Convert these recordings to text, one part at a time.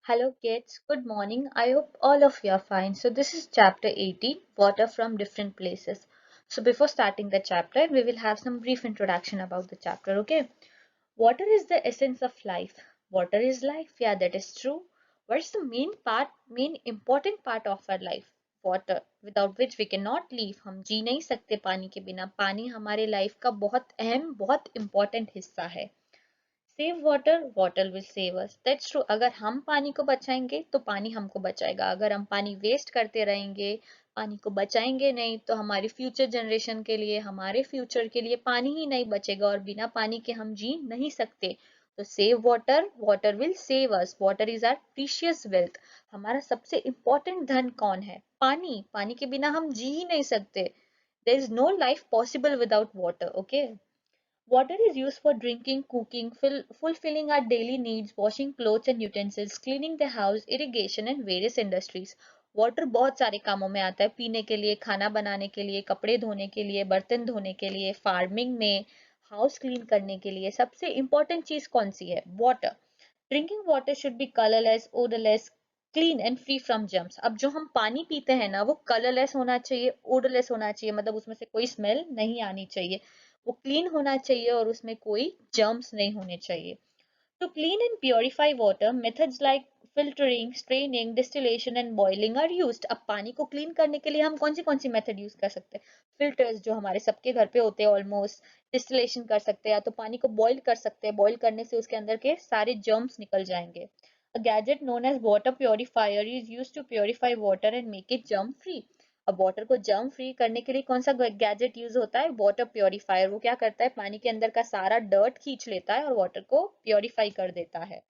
Hello kids, good morning. I hope all of you are fine. So this is chapter 18, Water from Different Places. So before starting the chapter, we will have some brief introduction about the chapter, okay? Water is the essence of life. Water is life. Yeah, that is true. What is the main important part of our life? Water, without which we cannot live. हम जी नहीं सकते पानी के बिना. पानी हमारे life का बहुत अहम, बहुत important हिस्सा है. Save water water will save us that's true अगर हम पानी को बचाएंगे तो पानी हमको बचाएगा अगर हम पानी वेस्ट करते रहेंगे पानी को बचाएंगे नहीं तो हमारी फ्यूचर जनरेशन के लिए हमारे फ्यूचर के लिए पानी ही नहीं बचेगा और बिना पानी के हम जी नहीं सकते तो save water water will save us water is our precious wealth हमारा सबसे इम्पोर्टेंट धन कौन है पानी पानी के बिना हम जी ही नहीं सकते there is no life possible without water okay Water is used for drinking, cooking, fulfilling our daily needs, washing clothes and utensils, cleaning the house, irrigation and various industries. Water बहुत सारे कामों में आता है पीने के लिए खाना बनाने के लिए कपड़े धोने के लिए बर्तन धोने के लिए फार्मिंग में हाउस क्लीन करने के लिए सबसे इम्पोर्टेंट चीज कौन सी है water drinking water should be colourless odourless clean and free from germs अब जो हम पानी पीते हैं ना वो कलरलेस होना चाहिए ओडरलेस होना चाहिए मतलब उसमें से कोई स्मेल नहीं आनी चाहिए वो क्लीन होना चाहिए और उसमें कोई जर्म्स नहीं होने चाहिए To clean and purify water, methods like filtering, straining, distillation and boiling are used. अब पानी को क्लीन करने के लिए हम कौन सी मेथड यूज कर सकते हैं फिल्टर्स जो हमारे सबके घर पे होते हैं ऑलमोस्ट डिस्टिलेशन कर सकते हैं या तो पानी को बॉईल कर सकते हैं बॉईल करने से उसके अंदर के सारे जर्म्स निकल जाएंगे A gadget known as water purifier is used to purify water and make it germ free. अब वाटर को जर्म फ्री करने के लिए कौन सा गैजेट यूज होता है वाटर प्योरीफायर वो क्या करता है पानी के अंदर का सारा डर्ट खींच लेता है और वाटर को प्योरीफाई कर देता है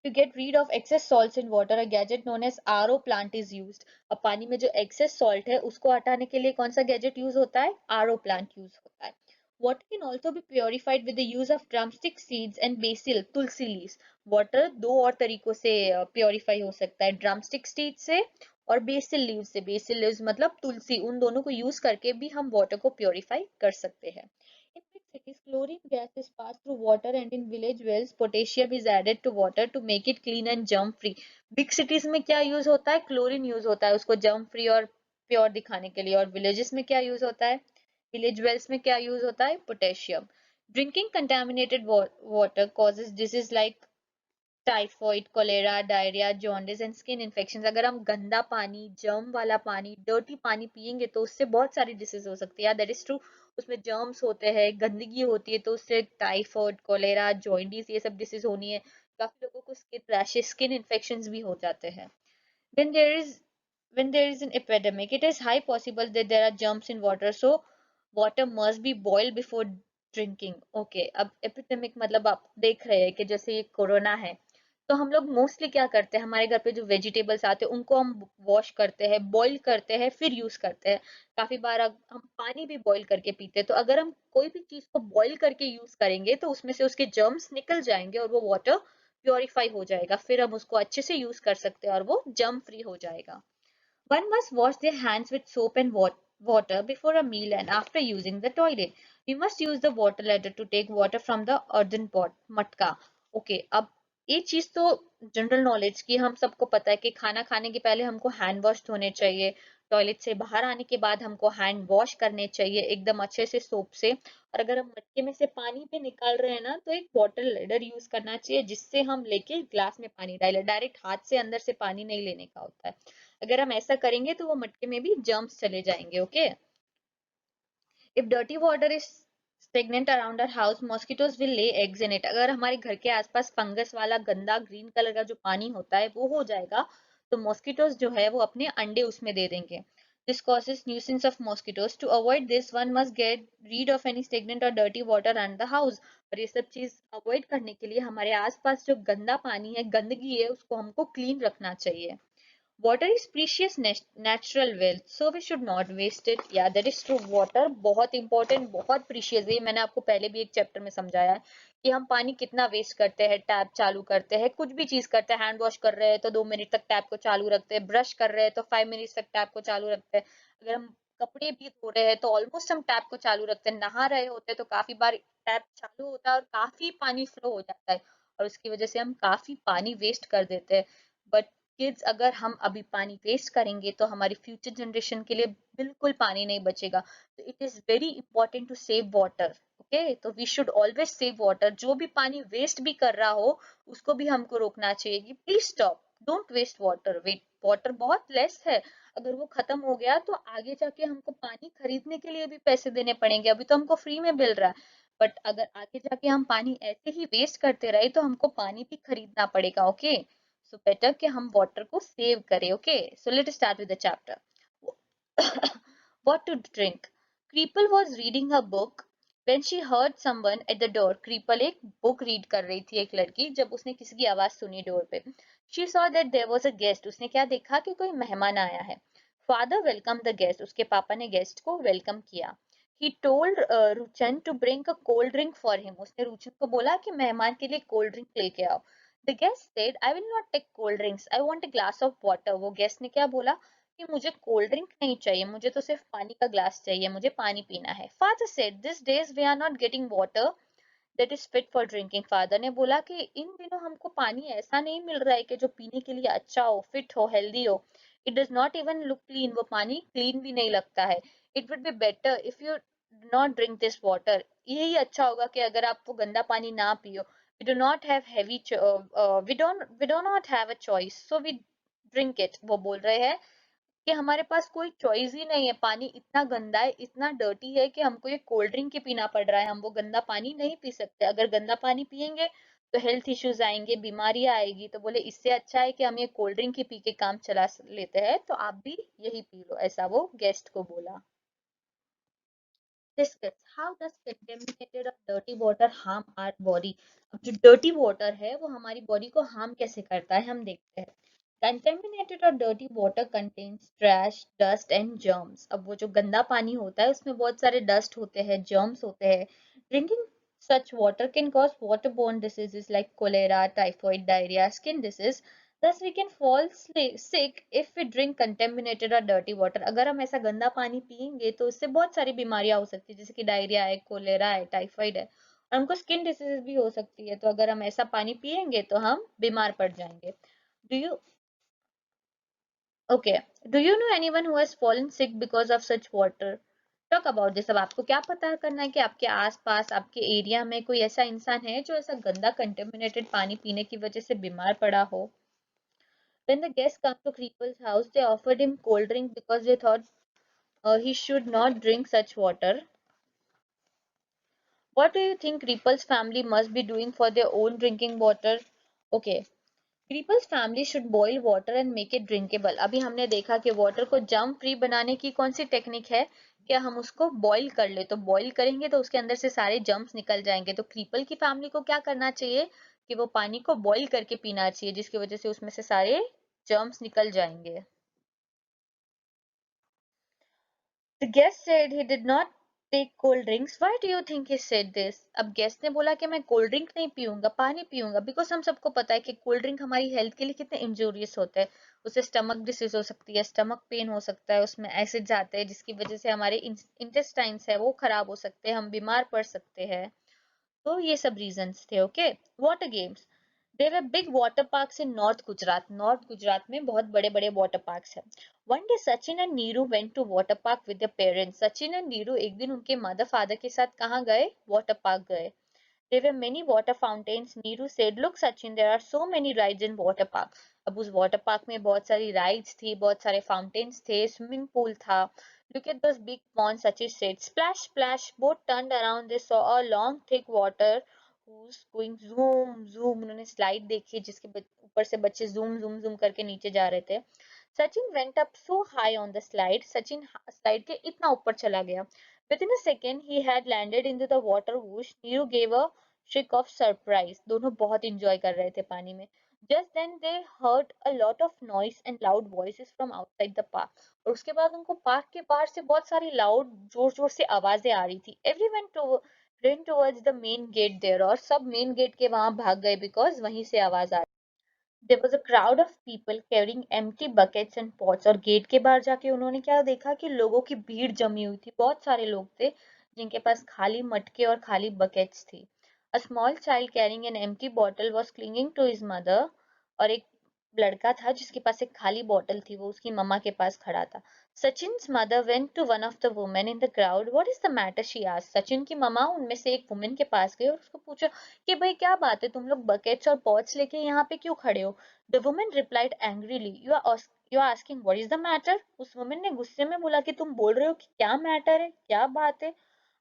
To get rid of excess salts in water, a gadget known as RO plant is used. अब पानी में जो excess salt है उसको हटाने के लिए कौन सा गैजेट यूज होता है RO plant यूज होता है Water can also be purified with the use of drumstick seeds and basil Tulsi leaves. Water दो और तरीकों से प्योरीफाई हो सकता है ड्रमस्टिक सीड से और बेसिल लीव्स से बेसिल लीव्स मतलब तुलसी उन दोनों को यूज करके भी हम वाटर को प्योरीफाई कर सकते हैं In big cities, chlorine gas is passed through water and in village wells, potassium is added to water to make it clean and germ free. Big cities में क्या यूज होता है क्लोरीन यूज होता है उसको जर्म फ्री और pure दिखाने के लिए और विलेजेस में क्या यूज होता है विलेज वेल्स में क्या यूज होता है potassium Drinking contaminated water causes disease like typhoid cholera diarrhoea jaundice and skin infection अगर हम गंदा पानी जर्म वाला पानी डर्टी पानी पियेंगे तो उससे बहुत सारी डिसीज हो सकती है दैट इज ट्रू उसमें जर्म्स होते हैं गंदगी होती है तो उससे टाइफॉइड कोलेरा जॉन्डिस ये सब डिसीज होनी है काफी लोगों को स्किन रैशेस स्किन इन्फेक्शन भी हो जाते हैं when there is when there is an epidemic it is high possible that there are germs in water so water must be boiled before drinking okay अब epidemic मतलब आप देख रहे हैं कि जैसे ये कोरोना है तो हम लोग मोस्टली क्या करते हैं हमारे घर पे जो वेजिटेबल्स आते हैं उनको हम वॉश करते हैं बॉईल करते हैं फिर यूज करते हैं काफी बार हम पानी भी बॉईल करके पीते हैं तो अगर हम कोई भी चीज को बॉईल करके यूज करेंगे तो उसमें से उसके जर्म्स निकल जाएंगे और वो वाटर प्योरीफाई हो जाएगा फिर हम उसको अच्छे से यूज कर सकते हैं और वो जर्म फ्री हो जाएगा One must wash their hands with soap and water before a meal and after using the toilet. We must use the water ladder to take water from the earthen pot, मटका. Okay, अब ये चीज तो general knowledge की हम सबको पता है कि खाना खाने के पहले हमको हैंड वॉश होने चाहिए टॉयलेट से बाहर आने के बाद हमको हैंड वॉश करने चाहिए एकदम अच्छे से सोप से और अगर हम मटके में से पानी भी निकाल रहे हैं ना तो एक वाटर लेडर यूज करना चाहिए जिससे हम लेके ग्लास में पानी डालें डायरेक्ट हाथ से अंदर से पानी नहीं लेने का होता है अगर हम ऐसा करेंगे तो वो मटके में भी जर्म्स चले जाएंगे okay if dirty water is stagnant around our house mosquitoes will lay eggs in it अगर हमारे घर के आसपास फंगस वाला गंदा ग्रीन कलर का जो पानी होता है वो हो जाएगा तो मॉस्किटोज जो है वो अपने अंडे उसमें दे देंगे This causes nuisance of mosquitoes. To avoid this, one must get rid of any stagnant or dirty water around the house. और ये सब चीज अवॉइड करने के लिए हमारे आसपास जो गंदा पानी है गंदगी है उसको हमको क्लीन रखना चाहिए Water is precious natural wealth, so we should not waste it. Yeah, that is true. Water बहुत important, बहुत precious है. मैंने आपको पहले भी एक चैप्टर में समझाया है कि हम पानी कितना वेस्ट करते हैं टैप चालू करते हैं कुछ भी चीज करते हैं हैंड वॉश कर रहे हैं तो 2 मिनट तक टैप को चालू रखते हैं ब्रश कर रहे हैं तो 5 मिनट तक टैप को चालू रखते हैं अगर हम कपड़े भी धो रहे हैं तो ऑलमोस्ट हम टैप को चालू रखते हैं नहा रहे होते हैं तो काफी बार टैप चालू होता है और काफी पानी फ्लो हो जाता है और उसकी वजह से हम काफी पानी वेस्ट कर देते हैं। बट किड्स, अगर हम अभी पानी वेस्ट करेंगे तो हमारी फ्यूचर जनरेशन के लिए बिल्कुल पानी नहीं बचेगा। तो it is very important to save water. Okay, तो we should always save water. जो भी पानी वेस्ट भी कर रहा हो उसको भी हमको रोकना चाहिए कि please stop, don't waste water. Wait, water बहुत लेस है, अगर वो खत्म हो गया तो आगे जाके हमको पानी खरीदने के लिए भी पैसे देने पड़ेंगे, अभी तो हमको फ्री में मिल रहा है। बट अगर आगे जाके हम पानी ऐसे ही वेस्ट करते रहे तो हमको पानी भी खरीदना पड़ेगा। ओके, सो बेटर कि हम वाटर को सेव करें। Okay, so let start with the chapter. What to drink? Creeple was reading a book when she heard someone at the door. Creeple एक बुक रीड कर रही थी, एक लड़की, जब उसने किसी की आवाज सुनी डोर पे। She saw that there was a guest. उसने क्या देखा कि कोई मेहमान आया है। Father welcomed the guest. उसके पापा ने गेस्ट को वेलकम किया। He told Ruchan to bring a cold drink for him. उसने रुचन को बोला कि मेहमान के लिए कोल्ड ड्रिंक लेके आओ। The guest said, I will not take cold drinks. I want a glass of water. वो गेस्ट ने क्या बोला कि मुझे कोल्ड ड्रिंक नहीं चाहिए, मुझे तो सिर्फ पानी का ग्लास चाहिए, मुझे पानी पीना है। Father said, these days we are not getting water that is fit for drinking. Father ने बोला कि इन दिनों हमको पानी ऐसा नहीं मिल रहा है कि जो पीने के लिए अच्छा हो, फिट हो, हेल्दी हो। It does not even look clean, वो पानी क्लीन भी नहीं लगता है। It would be better if you not drink this water. यही अच्छा होगा कि अगर आप वो गंदा पानी ना पियो। We do not have heavy we do not have a choice, so we drink it. वो बोल रहे हैं कि हमारे पास कोई चॉइस ही नहीं है, पानी इतना गंदा है, इतना डर्टी है कि हमको ये कोल्ड ड्रिंक ही पीना पड़ रहा है। हम वो गंदा पानी नहीं पी सकते, अगर गंदा पानी पियेंगे तो हेल्थ इश्यूज आएंगे, बीमारियां आएगी। तो बोले इससे अच्छा है कि हम ये कोल्ड ड्रिंक ही पी के काम चला लेते हैं, तो आप भी यही पी लो, ऐसा वो गेस्ट को बोला। Discuss how does contaminated or dirty water harm our body? अब जो dirty water है वो हमारी बॉडी को harm कैसे करता है हम देखते हैं। Contaminated or dirty water contains trash, dust and germs. अब वो जो गंदा पानी होता है उसमें बहुत सारे dust होते हैं, germs होते हैं। Drinking such water can cause waterborne diseases like cholera, typhoid, diarrhea, skin disease. Thus we can fall sick if we drink contaminated or dirty water. अगर हम ऐसा गंदा पानी पियेंगे तो उससे बहुत सारी बीमारियां हो सकती है, जैसे कि डायरिया है, कोलेरा है, टाइफाइड है, और हमको स्किन डिसीज भी हो सकती है। तो अगर हम ऐसा पानी पियेंगे तो हम बीमार पड़ जाएंगे। Do you okay, do you no anyone who has fallen sick because of such water? Talk about this. अब आपको क्या पता करना है कि आपके आसपास, आपके एरिया में कोई ऐसा इंसान है जो ऐसा गंदा कंटेमिनेटेड पानी पीने की वजह से बीमार पड़ा हो। When the guests come to Creeple's house, they offered him cold drink because they thought he should not drink such water. What do you think Creeple's family must be doing for their own drinking water? Okay, Creeple's family should boil water and make it drinkable. अभी हमने देखा कि water को germ free बनाने की कौन सी technique है, क्या हम उसको बॉईल कर ले, तो बॉईल करेंगे तो उसके अंदर से सारे जर्म्स निकल जाएंगे। तो क्रीपल की फैमिली को क्या करना चाहिए कि वो पानी को बॉईल करके पीना चाहिए, जिसकी वजह से उसमें से सारे जर्म्स निकल जाएंगे। The guest said he did not take cold drinks. Why do you think he said this? अब गेस्ट ने बोला कि मैं कोल्ड ड्रिंक नहीं पीऊंगा, पानी पीऊंगा, बिकॉज हम सबको पता है कि कोल्ड ड्रिंक हमारी हेल्थ के लिए कितने इंजूरियस होते हैं। उससे स्टमक डिसीज हो सकती है, स्टमक पेन हो सकता है, उसमें एसिड जाते हैं जिसकी वजह से हमारे इंटेस्टाइन्स है वो खराब हो सकते हैं, हम बीमार पड़ सकते हैं। तो ये सब रीजंस थे। Okay, water games. There were big water parks in north Gujarat. North Gujarat में बहुत बड़े बड़े वाटर पार्क्स हैं। One day Sachin and Neeru went to water park with their parents. Sachin and Neeru एक दिन उनके मदर फादर के साथ कहाँ गए? वाटर पार्क गए। There were many water fountains. Neeru said, "Look, Sachin, there are so many rides in water park." अब उस वाटर पार्क में बहुत सारी राइड्स थी, बहुत सारे फाउंटेन्स थे, स्विमिंग पूल था। Look at those big ponds, Sachin said. Splash, splash. Both turned around. They saw a long, thick water who's going zoom, zoom. उन्होंने स्लाइड देखी जिसके ऊपर से बच्चे zoom, zoom, zoom करके नीचे जा रहे थे। Sachin went up so high on the slide. Sachin slide के इतना ऊपर चला गया। Within a second, he had landed into the water whoosh. Neeru gave a shriek of surprise. दोनों बहुत enjoy कर रहे थे पानी में। Just then they heard a lot of noise and loud voices from outside the park. और उसके बाद उनको पार्क के बाहर से बहुत सारी लाउड जोर जोर से आवाजें आ रही थी। Everyone to ran towards the main gate there, और सब मेन गेट के वहां भाग गए बिकॉज वहीं से आवाज आ रही। There was a crowd of people carrying empty buckets and pots, और गेट के बाहर जाके उन्होंने क्या देखा कि लोगों की भीड़ जमी हुई थी, बहुत सारे लोग थे जिनके पास खाली मटके और खाली बकेट्स थी। A small child carrying an empty bottle was clinging to his mother. और एक लड़का था जिसके पास एक खाली बॉटल थी, वो उसकी मम्मा के पास खड़ा था. Sachin's mother went to one of the women in the crowd. What is the matter? She asked. Sachin की मम्मा उनमें से एक वुमेन के पास गई और उसको पूछा कि भाई क्या बात है, तुम लोग बकेट्स और पॉट्स लेके यहाँ पे क्यों खड़े हो? The woman replied angrily, you are asking what is the matter? उस वुमेन ने गुस्से में बोला कि तुम बोल रहे हो कि क्या मैटर है, क्या बात है?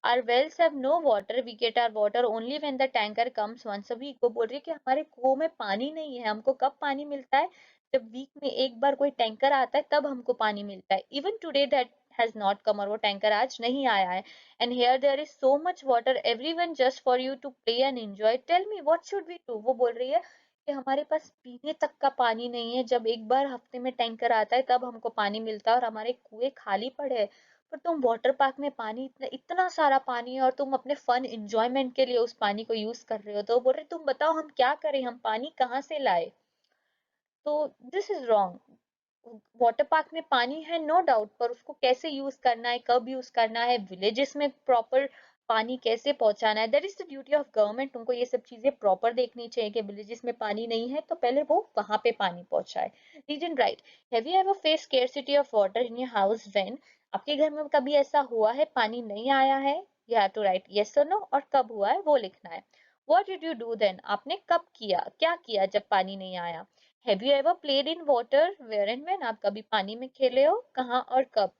Our wells have no water. We get our water only when the tanker comes once a week. वो बोल रही है कि हमारे कुओं में पानी नहीं है. हमको कब पानी मिलता है? जब वीक में एक बार कोई टैंकर आता है तब हमको पानी मिलता है. Even today that has not come. और वो टैंकर आज नहीं आया है. And here there is so much water everyone just for you to play and enjoy. Tell me what should we do? वो बोल रही है कि हमारे पास पीने तक का पानी नहीं है. जब एक बार हफ्ते में टैंकर आता है तब हमको पानी मिलता है और हमारे कुएं खाली पड़े हैं. पर तुम वाटर पार्क में पानी इतना इतना सारा पानी है और तुम अपने फन एंजॉयमेंट के लिए उस पानी को यूज कर रहे हो. तो बोल रहे तुम बताओ हम क्या करें, हम पानी कहाँ से लाए? तो this is wrong. Water park में पानी है नो डाउट, पर उसको कैसे यूज करना है, कब यूज करना है, विलेजेस में प्रॉपर पानी कैसे पहुंचाना है, that is the duty of government. उनको ये सब चीजें प्रॉपर देखनी चाहिए कि विलेजेस में पानी नहीं है तो पहले वो वहां पे पानी पहुंचाए. Reason right. Have you ever face scarcity of water in your house? When? आपके घर में कभी ऐसा हुआ है पानी नहीं आया है? You have to write yes और नो, और कब हुआ है वो लिखना है. What did you do then? आपने कब किया, क्या किया जब पानी नहीं आया? Have you ever played in water? Where and when? आप कभी पानी में खेले हो, कहाँ और कब?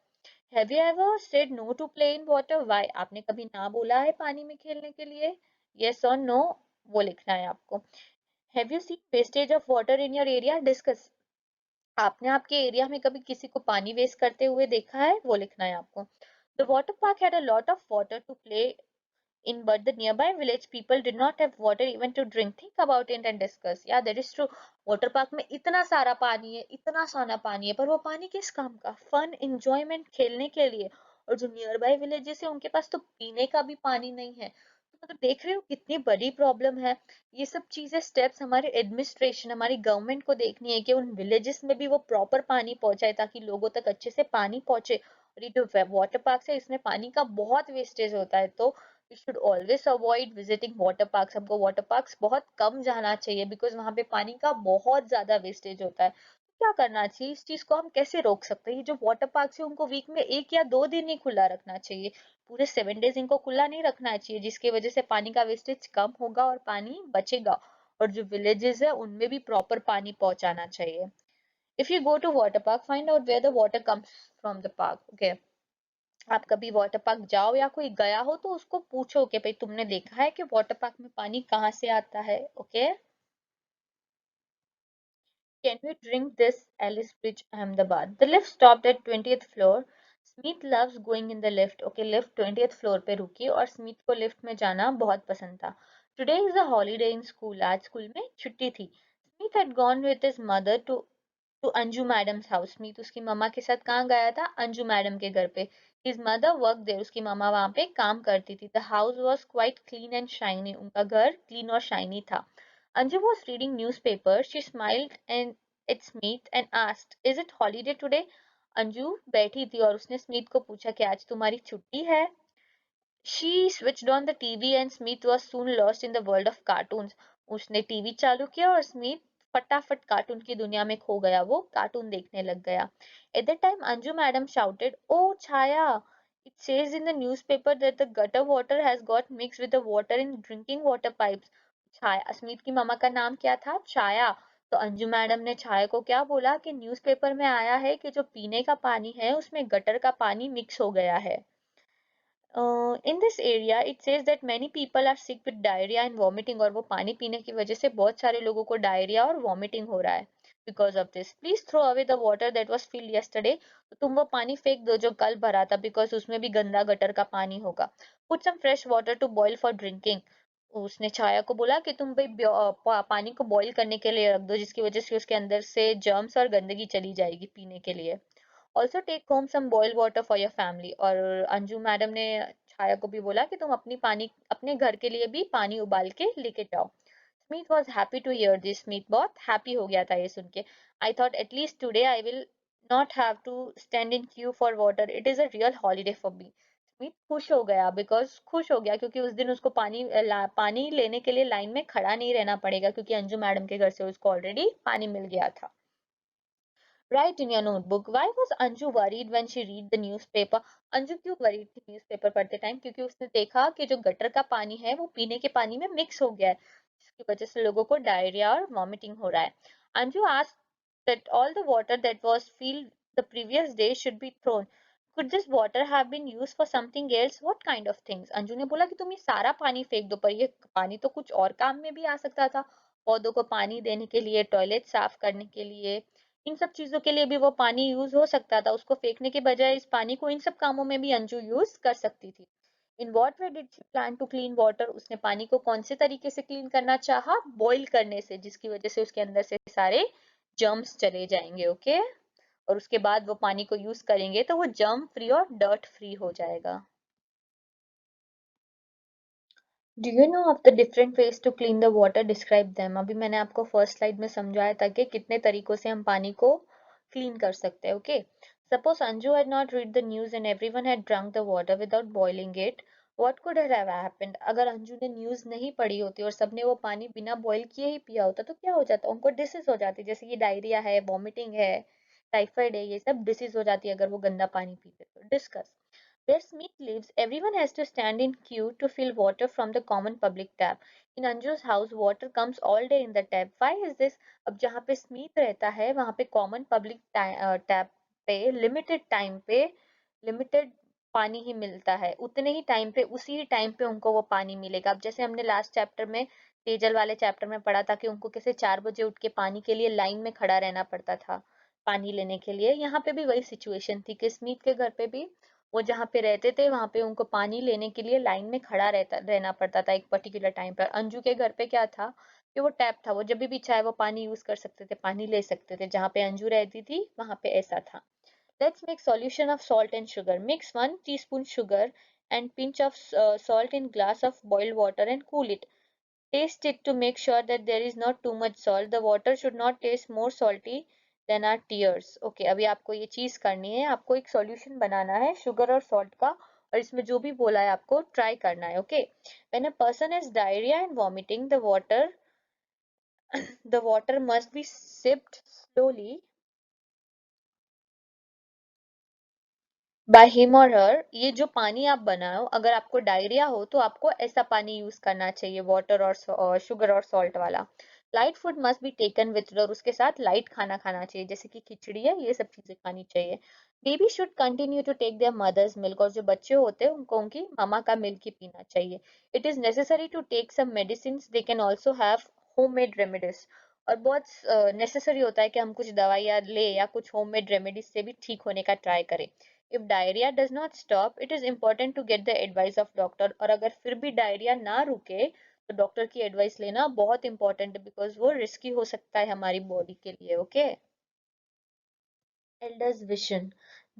Have you ever said no to play in water? Why? आपने कभी ना बोला है पानी में खेलने के लिए? यस और नो वो लिखना है आपको. Have you seen wastage of water in your area? Discuss. आपने आपके एरिया में कभी किसी को पानी वेस्ट करते हुए देखा है? वो लिखना है आपको. The water park had a lot of water to play in, but the nearby village people did not have water even to drink. Think about it and discuss. Yeah, that is true. Water park में इतना सारा पानी है, इतना सारा पानी है, पर वो पानी किस काम का? फन एंजॉयमेंट, खेलने के लिए. और जो नियर बाय विलेजेस है उनके पास तो पीने का भी पानी नहीं है. तो मतलब देख रहे हो कितनी बड़ी प्रॉब्लम है. ये सब चीजें स्टेप्स हमारे एडमिनिस्ट्रेशन, हमारी गवर्नमेंट को देखनी है कि उन विलेजेस में भी वो प्रॉपर पानी पहुंचाए ताकि लोगों तक अच्छे से पानी पहुंचे. और ये जो वाटर पार्क है इसमें पानी का बहुत वेस्टेज होता है. तो we should always avoid visiting water parks. हमको वाटर पार्क्स बहुत कम जाना चाहिए बिकॉज वहां पे पानी का बहुत ज्यादा वेस्टेज होता है. तो क्या करना चाहिए, इस चीज को हम कैसे रोक सकते हैं? ये जो वाटर पार्क्स है उनको वीक में एक या दो दिन ही खुला रखना चाहिए. पूरे 7 डेज इनको खुला नहीं रखना चाहिए, जिसकी वजह से पानी का वेस्टेज कम होगा और पानी बचेगा. और जो विलेजेस है उनमें भी प्रॉपर पानी पहुंचाना चाहिए. If you go to water park, find out where the water comes from the park. Okay, आप कभी वाटर पार्क जाओ या कोई गया हो तो उसको पूछो कि भाई तुमने देखा है कि वाटर पार्क में पानी कहाँ से आता है. Okay. Can we drink this? Ellis bridge, Ahmedabad. The lift stopped at 20th floor. Smith loves going in the lift. Okay, lift 20th floor पे रुकी और स्मिथ को लिफ्ट में जाना बहुत पसंद था. Today is a holiday in school. आज स्कूल में छुट्टी थी. Smith had gone with his mother to Anju madam's house. Meet उसकी मम्मा के साथ कहाँ गया था? अंजू मैडम के घर पे. His mother work there. उसकी मम्मा वहां पे काम करती थी. The house was quite clean and shiny. उनका घर क्लीन और शाइनी था. Anju was reading news paper. She smiled and it Smith and asked, is it holiday today? Anju बैठी थी और उसने स्मिथ को पूछा कि आज तुम्हारी छुट्टी है? She switched on the TV and Smith was soon lost in the world of cartoons. उसने टीवी चालू किया और स्मिथ फटाफट कार्टून की दुनिया में खो गया. वो कार्टून देखने लग गया. At that time, Anju madam shouted, "Oh, Chaya! It says in the newspaper that the gutter water has got mixed with the water in drinking water pipes." Chhaya, Smith की मामा का नाम क्या था? छाया. तो अंजू मैडम ने छाया को क्या बोला कि न्यूज़पेपर में आया है कि जो पीने का पानी है उसमें गटर का पानी मिक्स हो गया है. In this area it says that many people are sick with diarrhea and vomiting. और वो पानी पीने की वजह से बहुत सारे लोगों को डायरिया और वॉमिटिंग हो रहा है. Because of this, please throw away the water that was filled yesterday. तो तुम वो पानी फेंक दो जो कल भरा था, बिकॉज उसमें भी गंदा गटर का पानी होगा. Put some fresh water to boil for drinking. उसने छाया को बोला कि तुम भाई पानी को बॉईल करने के लिए रख दो, जिसकी वजह से उसके अंदर से जर्म्स और गंदगी चली जाएगी पीने के लिए. Also take home some boiled water for your family. और अंजू मैडम ने छाया को भी बोला कि तुम अपने घर के लिए भी पानी उबाल के लेके जाओ. Smith was happy to hear this. Smith बहुत हैप्पी हो गया था ये सुन के. I thought at least today I will not have to stand in queue for water. It is a real holiday for me. Smith खुश हो गया, खुश हो गया क्योंकि उस दिन उसको पानी लेने के लिए लाइन में खड़ा नहीं रहना पड़ेगा, क्योंकि अंजू मैडम के घर से उसको ऑलरेडी पानी मिल गया था। Write in your notebook, why was Anju worried when she read the newspaper? Anju क्यों worried थी न्यूज़पेपर पढ़ते टाइम? क्योंकि उसने देखा कि जो गटर का पानी है वो पीने के पानी में मिक्स हो गया है, जिसकी वजह से लोगों को डायरिया और वॉमिटिंग हो रहा है। Anju asked that all the water that was filled the previous day should be thrown. Could this water have been used for something else? What kind of things? Anju ने बोला कि तुम ये सारा पानी फेंक दो, पर ये पानी तो कुछ और काम में भी आ सकता था। पौधों को पानी देने के लिए, टॉयलेट साफ करने के लिए, इन सब चीजों के लिए भी वो पानी यूज हो सकता था। उसको फेंकने के बजाय इस पानी को इन सब कामों में भी अंजू यूज कर सकती थी। In what way did she plan to clean water? उसने पानी को कौन से तरीके से क्लीन करना चाहा? बॉईल करने से, जिसकी वजह से उसके अंदर से सारे जर्म्स चले जाएंगे। ओके, और उसके बाद वो पानी को यूज करेंगे तो वो जर्म फ्री और डर्ट फ्री हो जाएगा। Do you know of the different ways to clean the water? Describe them. अभी मैंने आपको फर्स्ट स्लाइड में समझाया था कि कितने तरीकों से हम पानी को क्लीन कर सकते हैं। Okay, suppose Anju had not read the news and everyone had drunk the water without boiling it, what could have happened? अगर अंजू ने न्यूज नहीं पढ़ी होती और सबने वो पानी बिना बॉईल किए ही पिया होता तो क्या हो जाता? उनको डिसीज हो जाती, जैसे कि डायरिया है, वॉमिटिंग है, टाइफाइड है, ये सब डिसीज हो जाती है अगर वो गंदा पानी पीते तो। Discuss. Where Smith lives, everyone has to stand in queue to fill water from the common public tap. In Anju's house, water comes all day in the tap. Why is this? अब जहाँ पे Smith रहता है वहाँ पे common public tap पे limited time पे limited पानी ही मिलता है, उतने ही टाइम पे, उसी ही टाइम पे उनको वो पानी मिलेगा। अब जैसे हमने लास्ट चैप्टर में, तेजल वाले चैप्टर में पढ़ा था कि उनको कैसे 4 बजे उठ के पानी के लिए लाइन में खड़ा रहना पड़ता था पानी लेने के लिए। यहाँ पे भी वही सिचुएशन थी कि स्मिथ के घर पे भी वो जहाँ पे रहते थे वहां पे उनको पानी लेने के लिए लाइन में खड़ा रहना पड़ता था एक पर्टिकुलर टाइम पर। अंजू के घर पे क्या था कि वो टैप था, वो जब भी चाहे वो पानी यूज कर सकते थे, पानी ले सकते थे। जहाँ पे अंजू रहती थी वहां पे ऐसा था। Let's make solution of salt and sugar. Mix 1 teaspoon sugar and pinch of salt in glass of boiled water and cool it. Taste it to make sure that there is not too much salt. The water should not taste more salty than our tears. Okay, अभी आपको ये चीज करनी है, आपको एक solution बनाना है sugar और सॉल्ट का, और इसमें जो भी बोला है आपको ट्राई करना है। Okay, when a person has diarrhea and vomiting, the water must be sipped slowly by him और हर। ये जो पानी आप बनाओ, अगर आपको डायरिया हो तो आपको ऐसा पानी यूज करना चाहिए, वाटर और शुगर और सॉल्ट वाला। Light food must be taken with, और उसके साथ लाइट खाना खाना चाहिए, जैसे कि खिचड़ी है, ये सब चीजें खानी चाहिए। Baby should continue to take their mother's milk, और जो बच्चे होते हैं उनको उनकी मामा का मिल्क ही पीना चाहिए। It is necessary to take some medicine, they can also have homemade remedies, और बहुत नेसेसरी होता है कि हम कुछ दवाइयाँ ले या कुछ होममेड रेमेडीज से भी ठीक होने का ट्राई करें। If diarrhea does not stop, it is important to get the advice of doctor, और अगर फिर भी डायरिया ना रुके तो डॉक्टर की एडवाइस लेना बहुत इंपॉर्टेंट है, बिकॉज वो रिस्की हो सकता है हमारी बॉडी के लिए। Okay, elders vision.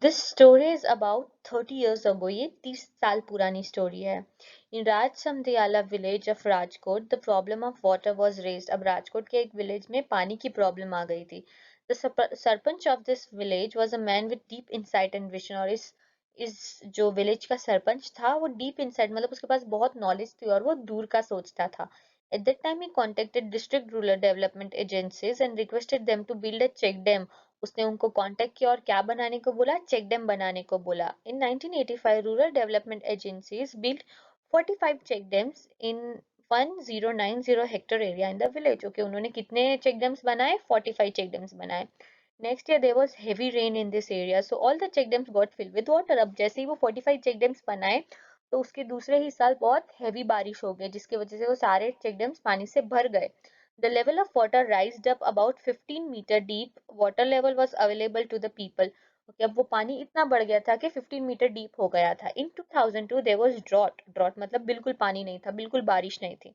This story is about 30 years ago, ये 30 साल पुरानी स्टोरी है। In Rajsamadhiyala village of Rajkot the problem of water was raised. अब राजकोट के एक विलेज में पानी की प्रॉब्लम आ गई थी। The sarpanch of this village was a man with deep insight and vision, और इस जो विलेज का सरपंच था वो डीप इंसाइट मतलब उसके पास बहुत नॉलेज थी और वो दूर का सोचता था। At that time, he contacted district rural development agencies and requested them to build a check dam. उसने उनको कांटेक्ट किया और क्या बनाने को बोला? चेक डैम बनाने को बोला। In 1985, rural development agencies built 45 check dams in 1090 hectare area in the village. Okay, उन्होंने कितने check dams बनाए? 45 check dams बनाए। Next year there was heavy rain in this area, so all the check dams got filled with water. अब जैसे ही वो 45 check dams बनाए तो उसके दूसरे ही साल बहुत हैवी बारिश हो गई, जिसकी वजह से वो सारे चेक डैम्स पानी से भर गए। The level of water rised up about 15 meter deep. Water level was available to the people. Okay, अब वो पानी इतना बढ़ गया था कि 15 मीटर डीप हो गया था। In 2002 there was drought. Drought मतलब बिल्कुल पानी नहीं था, बिल्कुल बारिश नहीं थी।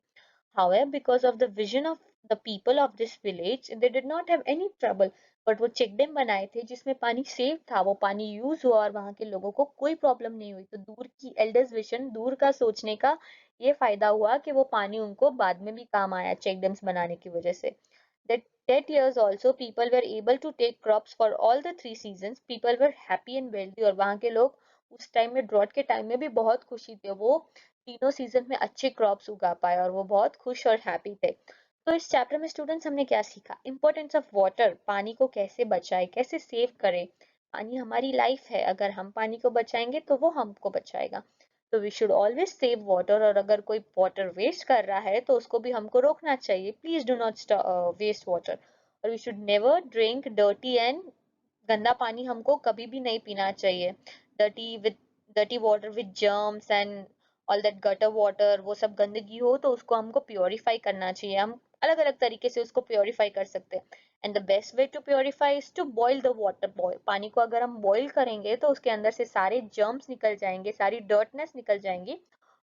However, because of the vision of the people of this village, they did not have any trouble. But वो चेक डैम बनाए थे जिसमें पानी सेव था, वो पानी यूज हुआ और वहां के लोगों को कोई प्रॉब्लम नहीं हुई। तो दूर की एल्डर्स विजन, दूर का सोचने का ये फायदा हुआ कि वो पानी उनको बाद में भी काम आया चेक डैम्स बनाने की वजह से। That years also people were able to take crops for all the 3 seasons. People were happy and wealthy, और वहां के लोग उस टाइम में, ड्रॉट के टाइम में भी बहुत खुशी थे वो, तीनों सीजन में अच्छे क्रॉप्स उगा पाए और वो बहुत खुश और हैप्पी थे। तो इस चैप्टर में स्टूडेंट्स हमने क्या सीखा? इंपॉर्टेंस ऑफ वाटर, पानी को कैसे बचाए, कैसे सेव करें। पानी हमारी लाइफ है, अगर हम पानी को बचाएंगे तो वो हमको बचाएगा। तो we should always save water, और अगर कोई वाटर वेस्ट कर रहा है तो उसको भी हमको रोकना चाहिए। Please do not waste water. और we should never drink dirty and, गंदा पानी हमको कभी भी नहीं पीना चाहिए। Dirty with dirty water with germs and all that, gutter water, वो सब गंदगी हो तो उसको हमको प्योरीफाई करना चाहिए। हम अलग अलग तरीके से उसको प्योरीफाई कर सकते हैं। And the best way to purify is to boil the water. Boil, पानी को अगर हम बॉईल करेंगे तो उसके अंदर से सारे जर्म्स निकल जाएंगे, सारी डर्टनेस निकल जाएंगी,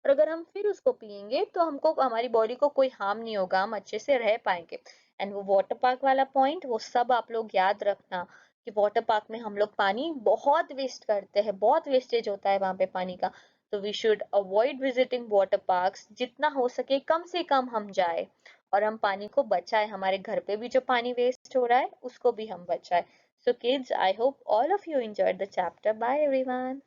और अगर हम फिर उसको पियेंगे तो हमको, हमारी बॉडी को कोई हार्म नहीं होगा, हम अच्छे से रह पाएंगे। एंड वो वाटर पार्क वाला पॉइंट, वो सब आप लोग याद रखना कि वाटर पार्क में हम लोग पानी बहुत वेस्ट करते हैं, बहुत वेस्टेज होता है वहां पे पानी का। तो we should avoid visiting water parks, जितना हो सके कम से कम हम जाए और हम पानी को बचाए। हमारे घर पे भी जो पानी वेस्ट हो रहा है उसको भी हम बचाए। So kids, I hope all of you enjoyed the chapter. Bye everyone.